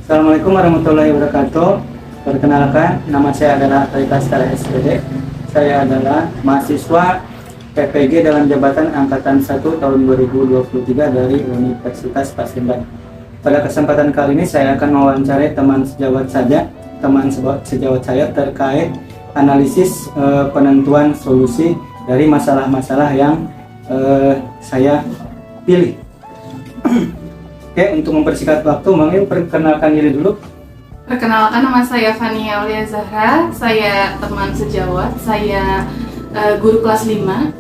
Assalamualaikum warahmatullahi wabarakatuh. Perkenalkan, nama saya adalah Tarika Astara SPD. Saya adalah mahasiswa PPG dalam jabatan Angkatan 1 tahun 2023 dari Universitas Pasundan. Pada kesempatan kali ini saya akan mewawancarai teman sejawat saya terkait analisis penentuan solusi dari masalah-masalah yang saya pilih. Oke, untuk mempersingkat waktu, mungkin perkenalkan diri dulu. Perkenalkan, nama saya Fania Aulia Zahra. Saya teman sejawat. Saya guru kelas 5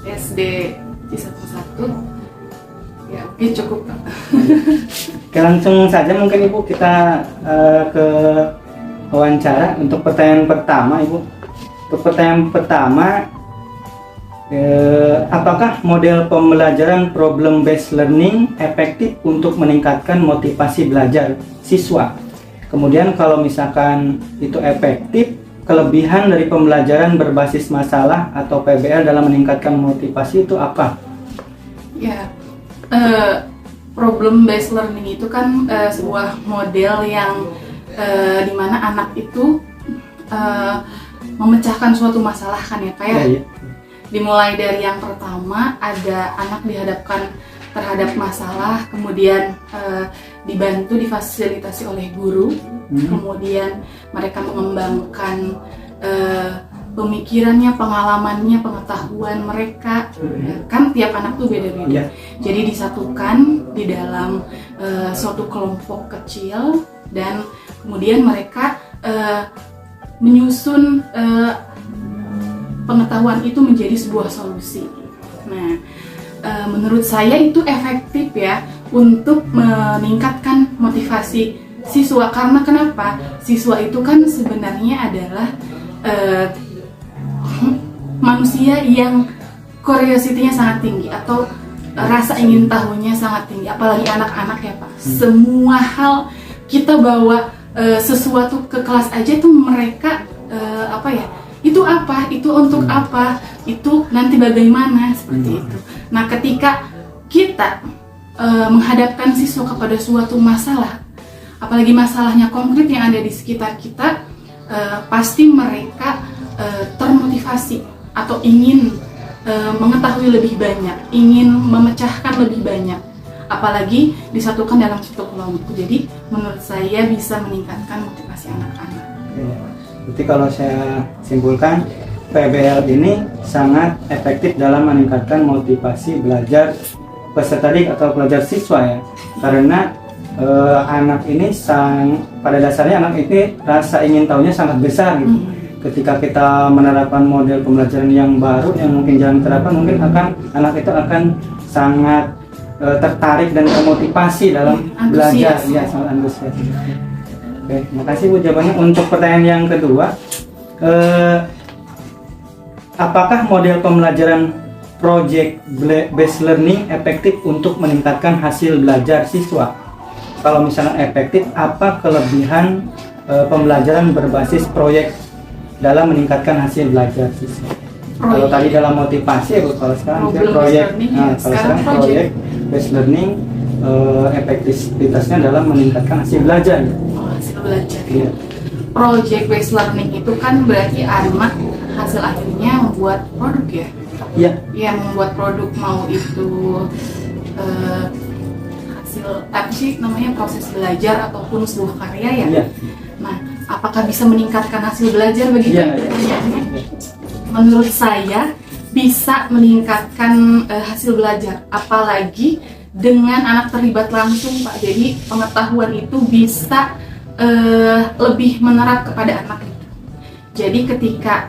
SD Cisarua 1. Ya, oke, cukup. Oke, langsung saja mungkin Ibu kita ke wawancara. Untuk pertanyaan pertama, Ibu. Untuk pertanyaan pertama, apakah model pembelajaran problem based learning efektif untuk meningkatkan motivasi belajar siswa? Kemudian kalau misalkan itu efektif, kelebihan dari pembelajaran berbasis masalah atau PBL dalam meningkatkan motivasi itu apa? Ya, problem based learning itu kan sebuah model yang dimana anak itu memecahkan suatu masalah kan ya Pak ya? Ya. Dimulai dari yang pertama, ada anak dihadapkan terhadap masalah, kemudian dibantu, difasilitasi oleh guru, kemudian mereka mengembangkan pemikirannya, pengalamannya, pengetahuan mereka, kan tiap anak tuh beda-beda. Jadi disatukan di dalam suatu kelompok kecil dan kemudian mereka menyusun pengetahuan itu menjadi sebuah solusi. Nah, menurut saya itu efektif ya untuk meningkatkan motivasi siswa. Karena kenapa? Siswa itu kan sebenarnya adalah manusia yang curiosity-nya sangat tinggi atau rasa ingin tahunya sangat tinggi. Apalagi anak-anak ya Pak. Semua hal kita bawa sesuatu ke kelas aja tuh mereka itu apa, itu untuk apa, itu nanti bagaimana, seperti itu. Nah, ketika kita menghadapkan siswa kepada suatu masalah, apalagi masalahnya konkret yang ada di sekitar kita, pasti mereka termotivasi atau ingin mengetahui lebih banyak, ingin memecahkan lebih banyak, apalagi disatukan dalam satu kelompok. Jadi menurut saya bisa meningkatkan motivasi anak-anak. Jadi kalau saya simpulkan, PBL ini sangat efektif dalam meningkatkan motivasi belajar peserta didik atau pelajar siswa ya. Karena anak ini pada dasarnya anak ini rasa ingin tahunya sangat besar gitu. Ketika kita menerapkan model pembelajaran yang baru yang mungkin jarang terapkan, mungkin anak itu akan sangat tertarik dan termotivasi dalam belajar, ya sangat antusias. Oke, makasih Bu jawabannya. Untuk pertanyaan yang kedua, apakah model pembelajaran project based learning efektif untuk meningkatkan hasil belajar siswa? Kalau misalnya efektif, apa kelebihan pembelajaran berbasis proyek dalam meningkatkan hasil belajar siswa? Kalau tadi dalam motivasi ya Bu, kalau sekarang proyek, project based learning efektivitasnya dalam meningkatkan hasil belajar. Hasil belajar. Iya. Project based learning itu kan berarti anak hasil akhirnya membuat produk ya. Iya. Yang membuat produk, mau itu hasil apa sih namanya, proses belajar ataupun sebuah karya ya. Iya. Nah, apakah bisa meningkatkan hasil belajar begitu? Iya. Menurut saya bisa meningkatkan hasil belajar, apalagi dengan anak terlibat langsung Pak. Jadi pengetahuan itu bisa lebih menerap kepada anak itu. Jadi ketika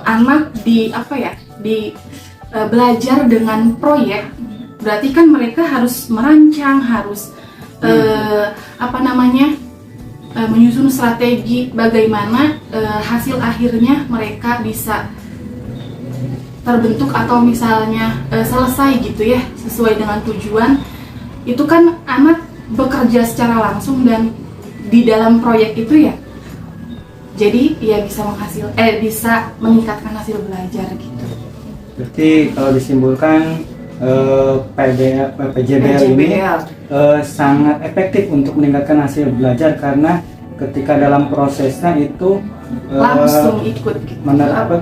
anak di apa ya, di belajar dengan proyek, berarti kan mereka harus merancang, harus apa namanya, menyusun strategi bagaimana hasil akhirnya mereka bisa terbentuk atau misalnya selesai gitu ya, sesuai dengan tujuan. Itu kan anak bekerja secara langsung dan di dalam proyek itu ya, jadi ya bisa meningkatkan hasil belajar gitu. Berarti kalau disimpulkan PJBL ini sangat efektif untuk meningkatkan hasil belajar karena ketika dalam prosesnya itu langsung ikut gitu.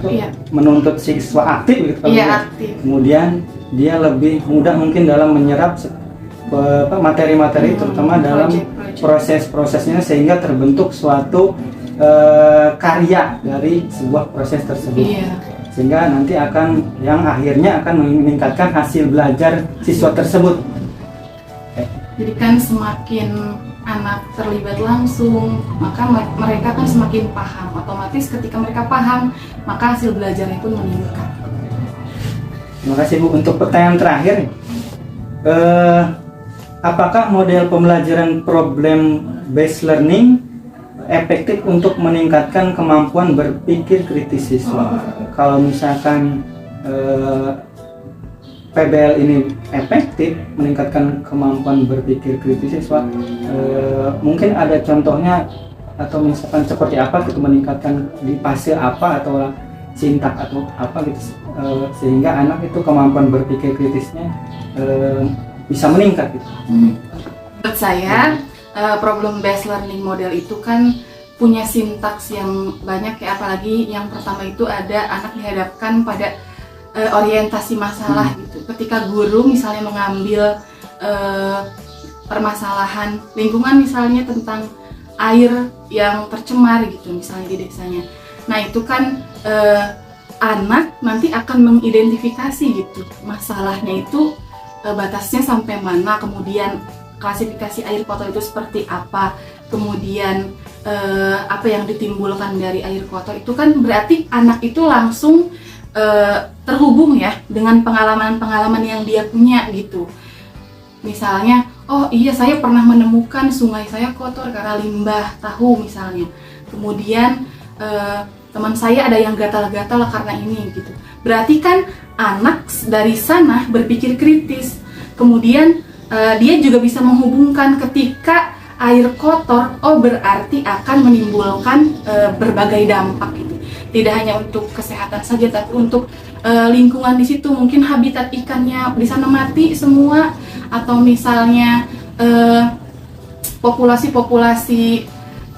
Iya. Menuntut siswa aktif gitu. Iya, aktif. Kemudian dia lebih mudah mungkin dalam menyerap materi-materi terutama dalam proses-prosesnya sehingga terbentuk suatu karya dari sebuah proses tersebut. Iya. Sehingga nanti akhirnya akan meningkatkan hasil belajar siswa tersebut. Jadi kan semakin anak terlibat langsung, maka mereka kan semakin paham. Otomatis ketika mereka paham, maka hasil belajarnya pun meningkat. Terima kasih Bu. Untuk pertanyaan terakhir, apakah model pembelajaran problem based learning efektif untuk meningkatkan kemampuan berpikir kritis siswa? Kalau misalkan PBL ini efektif meningkatkan kemampuan berpikir kritis siswa, mungkin ada contohnya atau misalkan seperti apa gitu, meningkatkan di fase apa atau sintak atau apa gitu, sehingga anak itu kemampuan berpikir kritisnya bisa meningkat gitu. Menurut saya problem based learning model itu kan punya sintaks yang banyak ya, apalagi yang pertama itu ada anak dihadapkan pada orientasi masalah gitu. Ketika guru misalnya mengambil permasalahan lingkungan misalnya tentang air yang tercemar gitu misalnya di desanya. Nah itu kan anak nanti akan mengidentifikasi gitu masalahnya itu batasnya sampai mana, kemudian klasifikasi air kotor itu seperti apa, kemudian apa yang ditimbulkan dari air kotor itu kan berarti anak itu langsung terhubung ya dengan pengalaman-pengalaman yang dia punya gitu. Misalnya, oh iya saya pernah menemukan sungai saya kotor karena limbah tahu misalnya. Kemudian teman saya ada yang gatal-gatal karena ini gitu. Berarti kan anak dari sana berpikir kritis. Kemudian dia juga bisa menghubungkan ketika air kotor, oh berarti akan menimbulkan berbagai dampak gitu. Tidak hanya untuk kesehatan saja, tapi untuk lingkungan di situ, mungkin habitat ikannya di sana mati semua, atau misalnya populasi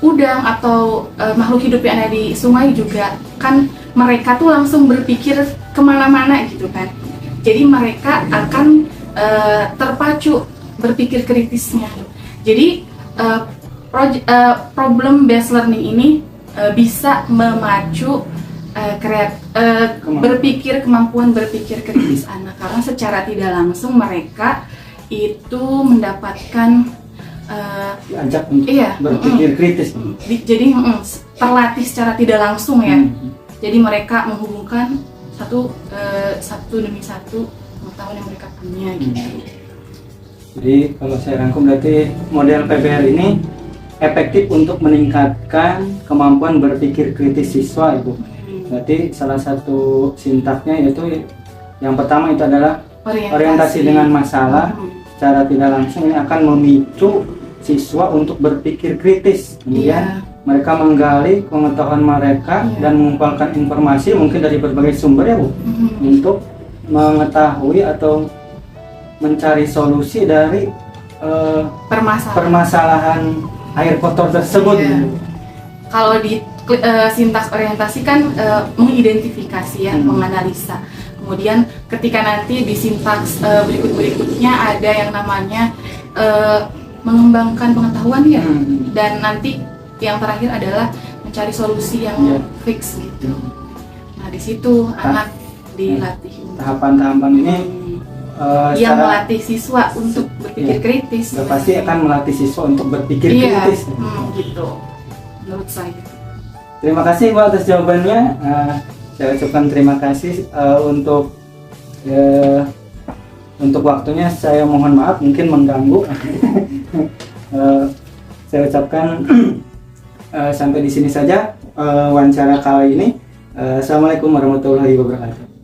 udang atau makhluk hidup yang ada di sungai juga kan mereka tuh langsung berpikir kemana-mana gitu kan. Jadi mereka akan terpacu berpikir kritisnya. Jadi problem based learning ini bisa memacu kemampuan berpikir kritis anak, karena secara tidak langsung mereka itu mendapatkan diajak untuk berpikir kritis. Jadi terlatih secara tidak langsung ya. Jadi mereka menghubungkan satu demi satu pengetahuan yang mereka punya gitu. Jadi kalau saya rangkum berarti model PBL ini efektif untuk meningkatkan kemampuan berpikir kritis siswa, Ibu. Berarti salah satu sintaknya yaitu yang pertama itu adalah orientasi dengan masalah. Secara tidak langsung ini akan memicu siswa untuk berpikir kritis. Kemudian mereka menggali pengetahuan mereka dan mengumpulkan informasi mungkin dari berbagai sumber ya Bu, untuk mengetahui atau mencari solusi dari permasalahan air kotor tersebut. Kalau di sintaks orientasi kan mengidentifikasi ya, menganalisa. Kemudian ketika nanti di sintaks berikutnya ada yang namanya mengembangkan pengetahuan ya, dan nanti yang terakhir adalah mencari solusi yang fix gitu. Nah di situ anak dilatih. Tahapan-tahapan ini yang melatih siswa untuk berpikir kritis. Pasti akan melatih siswa untuk berpikir kritis. Gitu. Menurut saya. Terima kasih Bu atas jawabannya. Saya ucapkan terima kasih untuk waktunya. Saya mohon maaf mungkin mengganggu. Saya ucapkan sampai di sini saja wawancara kali ini. Assalamualaikum warahmatullahi wabarakatuh.